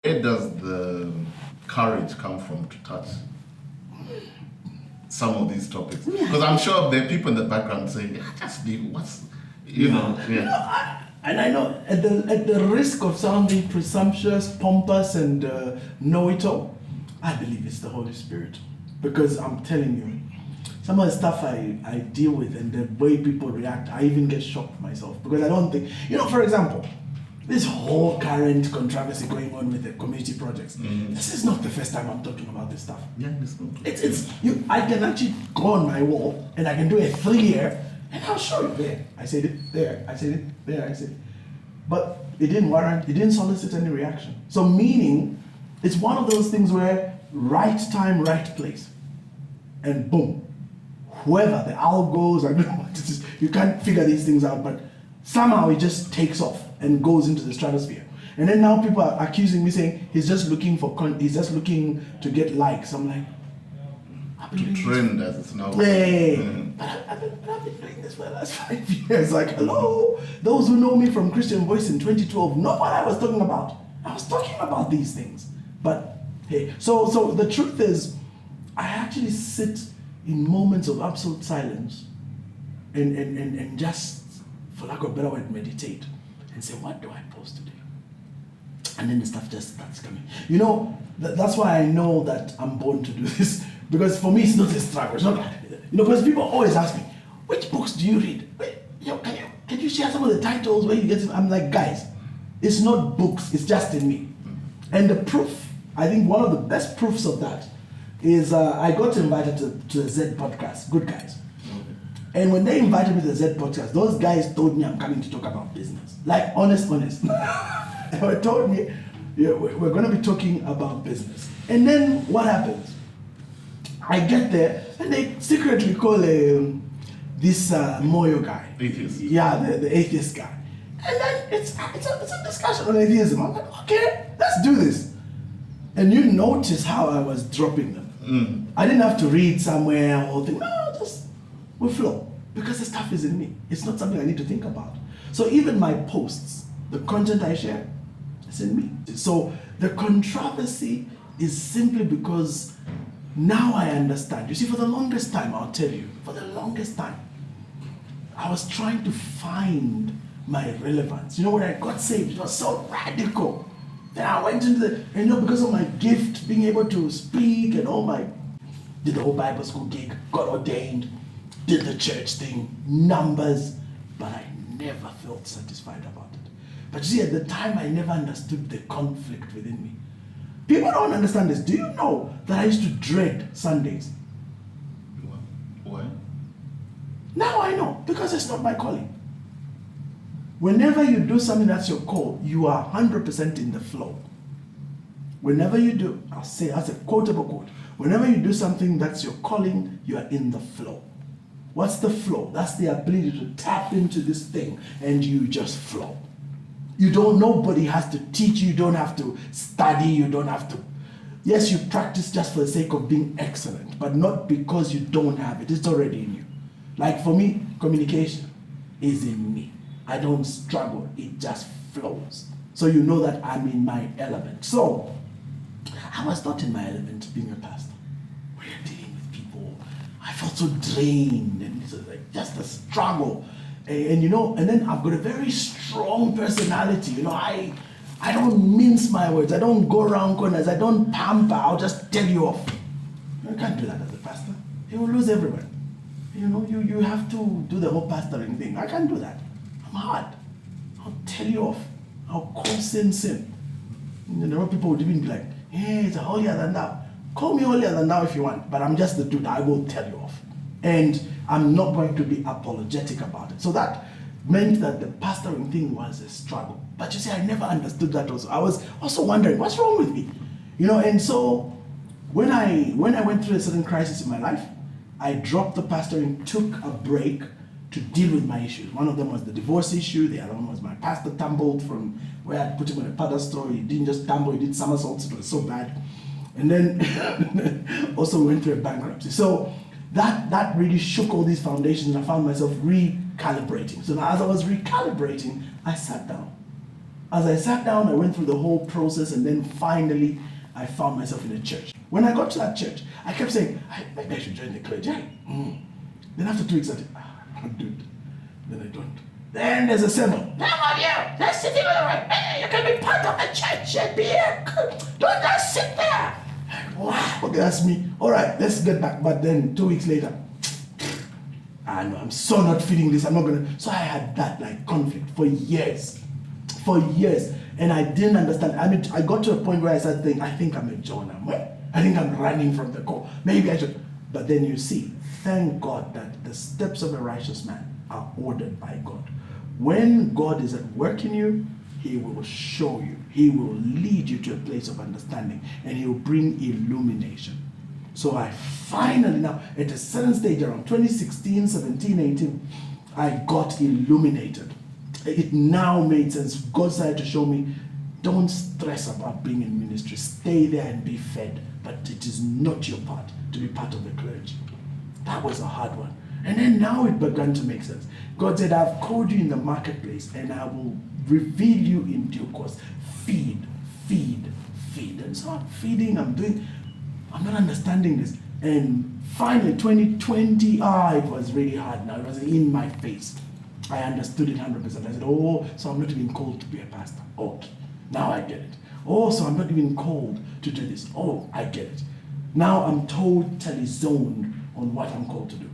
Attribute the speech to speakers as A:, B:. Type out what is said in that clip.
A: Where does the courage come from to touch some of these topics? Because I'm sure there are people in the background saying, just leave, what's, you know.
B: And I know, at the risk of sounding presumptuous, pompous, and know-it-all, I believe it's the Holy Spirit. Because I'm telling you, some of the stuff I deal with and the way people react, I even get shocked myself. Because I don't think, for example, this whole current controversy going on with the community projects, this is not the first time I'm talking about this stuff.
A: Yeah, it's not.
B: I can actually go on my wall and I can do a 3-year and I'll show you there. I said it there, I said it there, I said it. But it didn't solicit any reaction. So meaning, it's one of those things where right time, right place. And boom, whoever the owl goes, I don't know what it is, you can't figure these things out, but somehow it just takes off and goes into the stratosphere. And then now people are accusing me saying he's just looking to get likes. I'm like,
A: to trend as it's now.
B: Hey, but I've been doing this for the last 5 years. Like, hello, those who know me from Christian Voice in 2012 know what I was talking about. I was talking about these things. But hey, so the truth is, I actually sit in moments of absolute silence and just, for lack of a better word, meditate and say, what do I post today? And then the stuff just starts coming. That's why I know that I'm born to do this. Because for me, it's not a struggle. It's not, because people always ask me, which books do you read? Can you share some of the titles where you get it? I'm like, guys, it's not books, it's just in me. And the proof, I think one of the best proofs of that is I got invited to the Z podcast, Good Guys. And when they invited me to the Z podcast, those guys told me I'm coming to talk about business. Like, honest. They told me, we're going to be talking about business. And then what happens? I get there, and they secretly call this Moyo guy.
A: Atheist.
B: Yeah, the atheist guy. And then it's a discussion on atheism. I'm like, okay, let's do this. And you notice how I was dropping them. I didn't have to read somewhere or think, no, just we flow. Because the stuff is in me. It's not something I need to think about. So even my posts, the content I share, it's in me. So the controversy is simply because now I understand. You see, for the longest time, I'll tell you, I was trying to find my relevance. When I got saved, it was so radical. Then I went into because of my gift, being able to speak and did the whole Bible school gig, got ordained, did the church thing, numbers, but I never felt satisfied about it. But you see, at the time, I never understood the conflict within me. People don't understand this. Do you know that I used to dread Sundays?
A: Why?
B: Now I know, because it's not my calling. Whenever you do something that's your call, you are 100% in the flow. Whenever you do, I'll say, that's a quotable quote. Whenever you do something that's your calling, you are in the flow. What's the flow? That's the ability to tap into this thing and you just flow. Nobody has to teach you, you don't have to study, you don't have to. Yes, you practice just for the sake of being excellent, but not because you don't have it, it's already in you. Like for me, communication is in me. I don't struggle, it just flows. So you know that I'm in my element. So, I was not in my element being a pastor. We are dealing with people. I felt so drained and it's like just a struggle. And then I've got a very strong personality. I don't mince my words. I don't go around corners. I don't pamper. I'll just tell you off. You can't do that as a pastor. You will lose everyone. You have to do the whole pastoring thing. I can't do that. I'm hard. I'll tell you off. I'll call sin. People would even be like, hey, it's holier than thou. Call me holier than thou if you want, but I'm just the dude. I will tell you off. And I'm not going to be apologetic about it. So that meant that the pastoring thing was a struggle. But you see, I never understood that also. I was also wondering, what's wrong with me? And so when I went through a certain crisis in my life, I dropped the pastoring, took a break to deal with my issues. One of them was the divorce issue. The other one was my pastor tumbled from where I put him on a pedestal. He didn't just tumble, he did somersaults. It was so bad. And then also went through a bankruptcy. So that really shook all these foundations, and I found myself recalibrating. So now as I was recalibrating, I sat down. as I sat down, I went through the whole process, and then finally, I found myself in a church. When I got to that church, I kept saying, maybe I should join the clergy. Then after 2 weeks, I said, I'll do it. Then I don't. Then there's a sermon. None of you, that's sitting on the right. Hey, you can be part of the church and be here. Don't just sit there. Wow, okay, that's me. All right, let's get back. But then 2 weeks later, I know I'm so not feeling this. I'm not gonna. So I had that like conflict for years, and I didn't understand. I mean, I got to a point where I started thinking, I think I'm a Jonah. I think I'm running from the call. Maybe I should. But then you see, thank God that the steps of a righteous man are ordered by God. When God is at work in you, He will show you. He will lead you to a place of understanding, and He will bring illumination. So I finally, now at a certain stage around 2016, 17, 18, I got illuminated. It now made sense. God started to show me, don't stress about being in ministry. Stay there and be fed. But it is not your part to be part of the clergy. That was a hard one. And then now it began to make sense. God said, I've called you in the marketplace, and I will reveal you in due course. Feed, feed, feed. And so I'm feeding, I'm not understanding this. And finally, 2020, it was really hard now. It was in my face. I understood it 100%. I said, oh, so I'm not even called to be a pastor. Okay, now I get it. Oh, so I'm not even called to do this. Oh, I get it. Now I'm totally zoned on what I'm called to do.